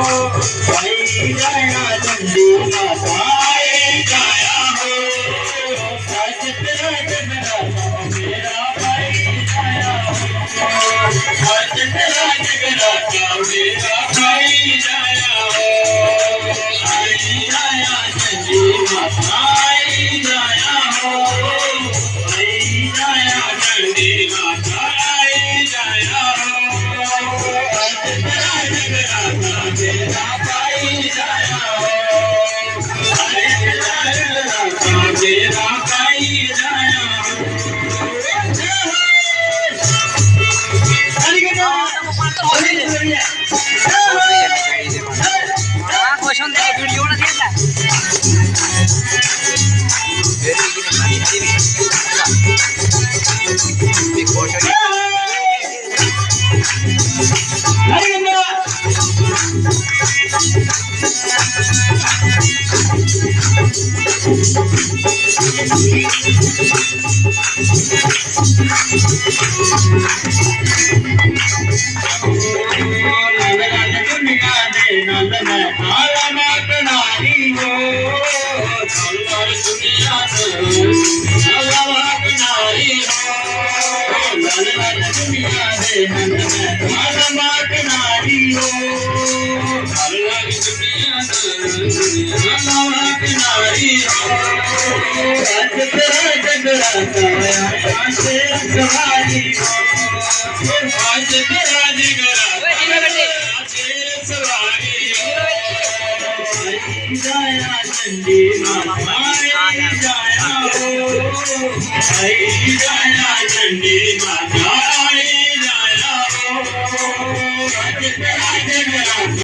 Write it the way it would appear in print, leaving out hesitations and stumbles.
आई जाया चंडी माता आई जाया हो सच तेरा जगराता मेरा भाई जाया हो सच तेरा जगराता मेरा भाई जाया हो आई जाया चंडी माता आई जाया हो आई जाया चंडी माता आई जाया हो सच तेरा जगराता मेरा भाई जाया हो आई जाया जगराता मेरा भाई जाया जाया चंडी माता आई जाया हो आई जाया चंडी माता